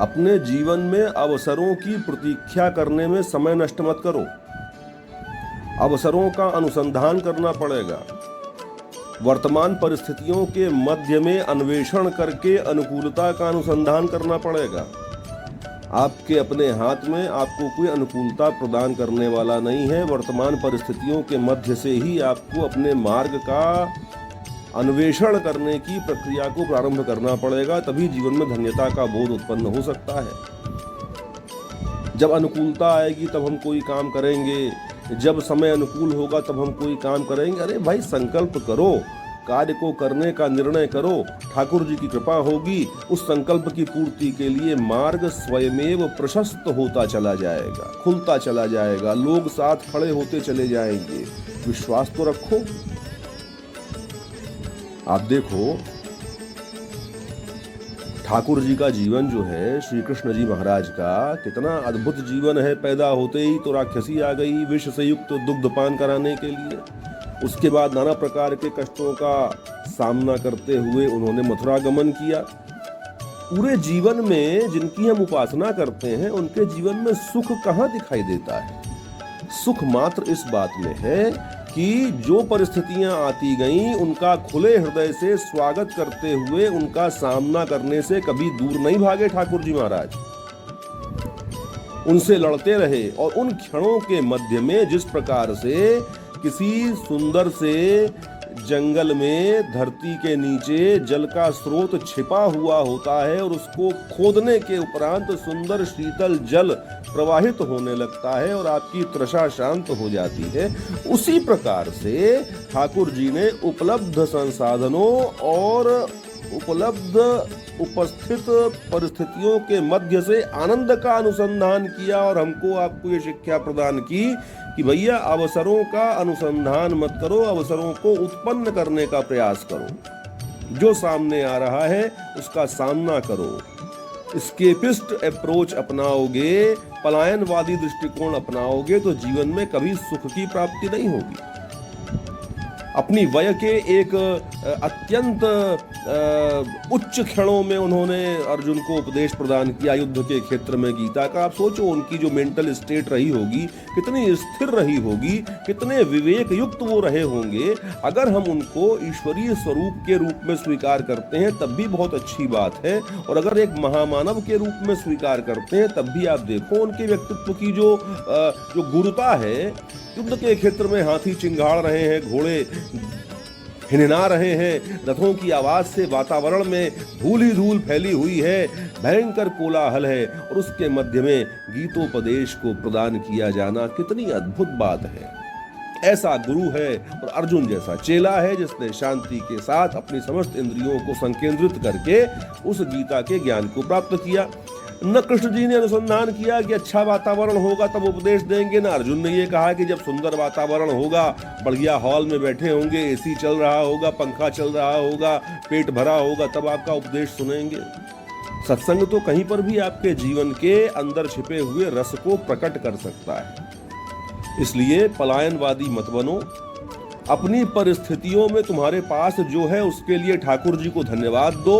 अपने जीवन में अवसरों की प्रतीक्षा करने में समय नष्ट मत करो। अवसरों का अनुसंधान करना पड़ेगा। वर्तमान परिस्थितियों के मध्य में अन्वेषण करके अनुकूलता का अनुसंधान करना पड़ेगा। आपके अपने हाथ में आपको कोई अनुकूलता प्रदान करने वाला नहीं है। वर्तमान परिस्थितियों के मध्य से ही आपको अपने मार्ग का अन्वेषण करने की प्रक्रिया को प्रारंभ करना पड़ेगा, तभी जीवन में धन्यता का बोध उत्पन्न हो सकता है। जब अनुकूलता आएगी तब हम कोई काम करेंगे, जब समय अनुकूल होगा तब हम कोई काम करेंगे। अरे भाई, संकल्प करो, कार्य को करने का निर्णय करो, ठाकुर जी की कृपा होगी। उस संकल्प की पूर्ति के लिए मार्ग स्वयमेव प्रशस्त होता चला जाएगा, खुलता चला जाएगा, लोग साथ खड़े होते चले जाएंगे। विश्वास तो रखो। आप देखो, ठाकुर जी का जीवन जो है, श्री कृष्ण जी महाराज का, कितना अद्भुत जीवन है। पैदा होते ही तो राक्षसी आ गई विष से युक्त दुग्धपान कराने के लिए। उसके बाद नाना प्रकार के कष्टों का सामना करते हुए उन्होंने मथुरा गमन किया। पूरे जीवन में जिनकी हम उपासना करते हैं, उनके जीवन में सुख कहाँ दिखाई देता है? सुख मात्र इस बात में है कि जो परिस्थितियां आती गईं, उनका खुले हृदय से स्वागत करते हुए उनका सामना करने से कभी दूर नहीं भागे ठाकुर जी महाराज। उनसे लड़ते रहे और उन क्षणों के मध्य में जिस प्रकार से किसी सुंदर से जंगल में धरती के नीचे जल का स्रोत छिपा हुआ होता है और उसको खोदने के उपरांत सुंदर शीतल जल प्रवाहित होने लगता है और आपकी तृषा शांत हो जाती है, उसी प्रकार से ठाकुर जी ने उपलब्ध संसाधनों और उपलब्ध उपस्थित परिस्थितियों के मध्य से आनंद का अनुसंधान किया और हमको आपको ये शिक्षा प्रदान की कि भैया, अवसरों का अनुसंधान मत करो, अवसरों को उत्पन्न करने का प्रयास करो। जो सामने आ रहा है उसका सामना करो। स्केपिस्ट अप्रोच अपनाओगे, पलायनवादी दृष्टिकोण अपनाओगे तो जीवन में कभी सुख की प्राप्ति नहीं होगी। अपनी वय के एक अत्यंत उच्च क्षणों में उन्होंने अर्जुन को उपदेश प्रदान किया युद्ध के क्षेत्र में गीता का। आप सोचो, उनकी जो मेंटल स्टेट रही होगी, कितनी स्थिर रही होगी, कितने विवेक युक्त वो रहे होंगे। अगर हम उनको ईश्वरीय स्वरूप के रूप में स्वीकार करते हैं तब भी बहुत अच्छी बात है, और अगर एक महामानव के रूप में स्वीकार करते हैं तब भी आप देखो उनके व्यक्तित्व की जो गुरुता है। युद्ध के क्षेत्र में हाथी चिंगाड़ रहे हैं, घोड़े हिनहिना रहे हैं, रथों की आवाज से वातावरण में धूल ही धूल फैली हुई है, भयंकर कोलाहल है, और उसके मध्य में गीतोपदेश को प्रदान किया जाना कितनी अद्भुत बात है। ऐसा गुरु है और अर्जुन जैसा चेला है जिसने शांति के साथ अपनी समस्त इंद्रियों को संकेंद्रित करके उस गीता के ज्ञान को प्राप्त किया। न कृष्ण जी ने अनुसंधान किया कि अच्छा वातावरण होगा तब उपदेश देंगे, न अर्जुन ने ये कहा कि जब सुंदर वातावरण होगा, बढ़िया हॉल में बैठे होंगे, एसी चल रहा होगा, पंखा चल रहा होगा, पेट भरा होगा, तब आपका उपदेश सुनेंगे। सत्संग तो कहीं पर भी आपके जीवन के अंदर छिपे हुए रस को प्रकट कर सकता है। इसलिए पलायनवादी मत बनो। अपनी परिस्थितियों में तुम्हारे पास जो है उसके लिए ठाकुर जी को धन्यवाद दो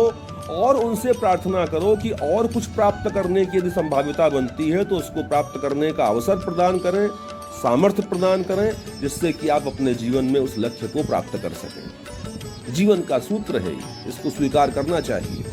और उनसे प्रार्थना करो कि और कुछ प्राप्त करने की यदि संभाव्यता बनती है तो उसको प्राप्त करने का अवसर प्रदान करें, सामर्थ्य प्रदान करें, जिससे कि आप अपने जीवन में उस लक्ष्य को प्राप्त कर सकें। जीवन का सूत्र है, इसको स्वीकार करना चाहिए।